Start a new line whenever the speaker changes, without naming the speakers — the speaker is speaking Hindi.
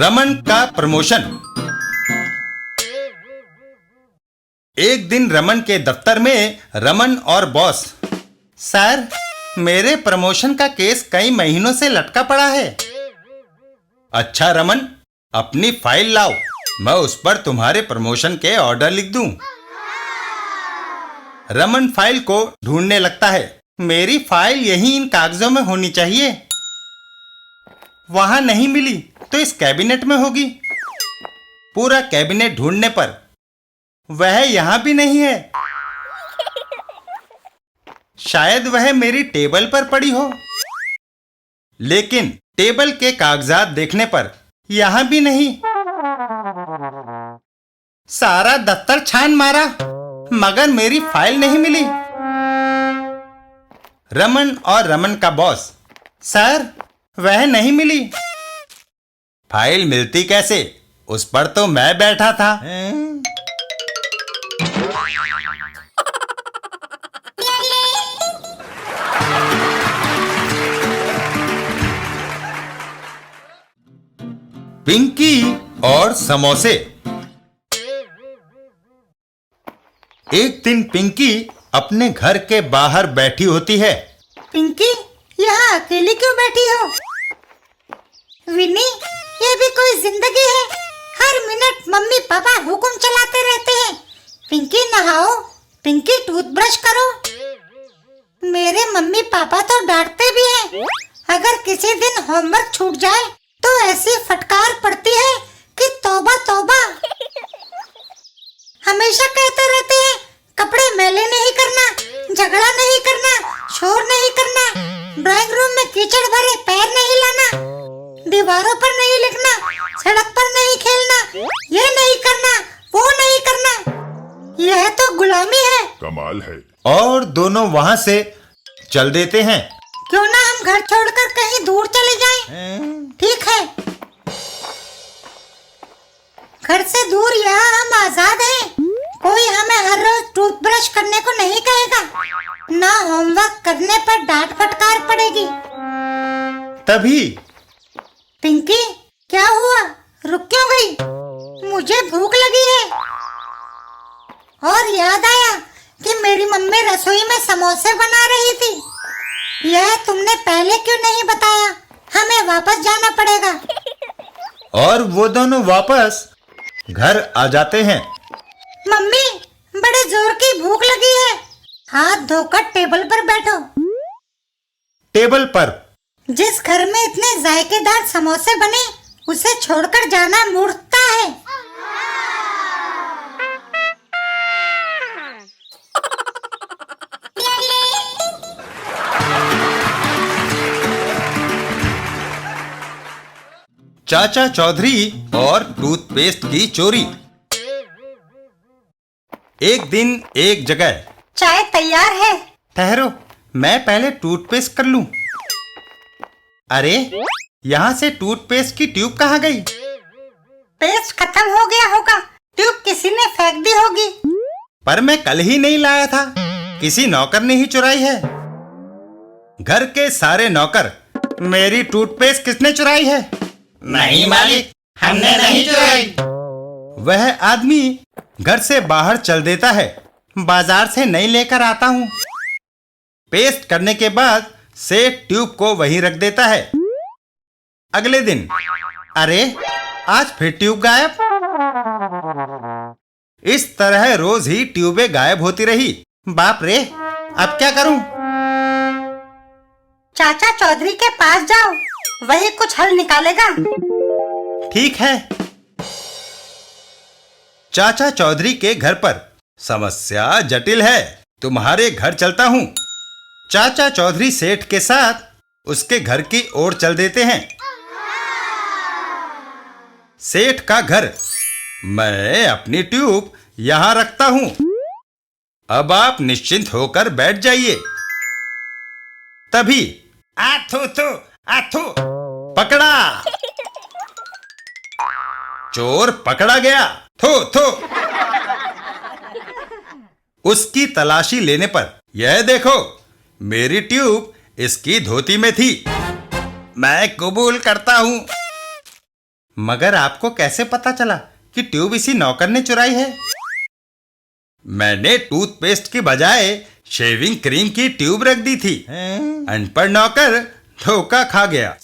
रमन का प्रमोशन। एक दिन रमन के दफ्तर में रमन और बॉस, सर मेरे प्रमोशन का केस कई महीनों से लटका पड़ा है। अच्छा रमन, अपनी फाइल लाओ, मैं उस पर तुम्हारे प्रमोशन के ऑर्डर लिख दूं। रमन फाइल को ढूंढने लगता है। मेरी फाइल यहीं इन कागजों में होनी चाहिए। वहां नहीं मिली तो इस कैबिनेट में होगी। पूरा कैबिनेट ढूंढने पर वह यहां भी नहीं है। शायद वह मेरी टेबल पर पड़ी हो, लेकिन टेबल के कागजात देखने पर यहां भी नहीं। सारा दफ्तर छान मारा मगर मेरी फाइल नहीं मिली। रमन और रमन का बॉस, सर वह नहीं मिली। फाइल मिलती कैसे, उस पर तो मैं बैठा था। पिंकी और समोसे। एक दिन पिंकी अपने घर के बाहर बैठी होती है।
पिंकी, यहाँ अकेली क्यों बैठी हो? विनी, ये भी कोई जिंदगी है? हर मिनट मम्मी पापा हुक्म चलाते रहते हैं। पिंकी नहाओ, पिंकी टूथब्रश करो। मेरे मम्मी पापा तो डांटते भी हैं। अगर किसी दिन होमवर्क छूट जाए तो ऐसी फटकार पड़ती है कि तौबा तौबा। हमेशा कहते रहते हैं कपड़े मैले नहीं करना, झगड़ा नहीं करना, शोर नहीं करना, ड्राइंग रूम में कीचड़ भरे पैर नहीं लाना, दीवारों पर नहीं लिखना, सड़क पर नहीं खेलना, ये नहीं करना, वो नहीं करना। यह तो गुलामी है।
कमाल है।
और दोनों वहां से चल देते हैं।
क्यों ना हम घर छोड़कर कहीं दूर चले जाएं? ठीक है, घर से दूर यहाँ हम आजाद हैं। कोई हमें हर रोज टूथब्रश करने को नहीं कहेगा, ना होमवर्क करने पर डांट फटकार पड़ेगी।
तभी
पिंकी, क्या हुआ? रुक क्यों गई? मुझे भूख लगी है। और याद आया कि मेरी मम्मी रसोई में समोसे बना रही थी। यह तुमने पहले क्यों नहीं बताया? हमें वापस जाना पड़ेगा।
और वो दोनों वापस घर आ जाते हैं।
मम्मी, बड़े जोर की भूख लगी है। हाथ धोकर टेबल पर बैठो।
टेबल पर
जिस घर में इतने जायकेदार समोसे बने, उसे छोड़कर जाना मूर्खता है।
चाचा चौधरी और टूथपेस्ट की चोरी। एक दिन एक जगह।
चाय तैयार है।
ठहरो, मैं पहले टूथपेस्ट कर लूं। अरे, यहाँ से टूथपेस्ट की ट्यूब कहाँ गई?
पेस्ट खत्म हो गया होगा, ट्यूब किसी ने फेंक दी होगी।
पर मैं कल ही नहीं लाया था, किसी नौकर ने ही चुराई है। घर के सारे नौकर, मेरी टूथपेस्ट किसने चुराई है?
नहीं मालिक, हमने नहीं चुराई।
वह आदमी घर से बाहर चल देता है। बाजार से नई लेकर आता हूँ। पेस्ट करने के बाद सेठ ट्यूब को वहीं रख देता है। अगले दिन, अरे आज फिर ट्यूब गायब। इस तरह रोज ही ट्यूबें गायब होती रही। बाप रे, अब क्या करूं?
चाचा चौधरी के पास जाओ, वही कुछ हल निकालेगा।
ठीक है। चाचा चौधरी के घर पर। समस्या जटिल है, तुम्हारे घर चलता हूँ। चाचा चौधरी सेठ के साथ उसके घर की ओर चल देते हैं। सेठ का घर। मैं अपनी ट्यूब यहाँ रखता हूँ। अब आप निश्चिंत होकर बैठ जाइए। तभी आथू थू आथू, पकड़ा। चोर पकड़ा गया। थू थू। उसकी तलाशी लेने पर, यह देखो मेरी ट्यूब इसकी धोती में थी। मैं कबूल करता हूं, मगर आपको कैसे पता चला कि ट्यूब इसी नौकर ने चुराई है? मैंने टूथपेस्ट की बजाय शेविंग क्रीम की ट्यूब रख दी थी। अनपढ़ नौकर धोखा खा गया।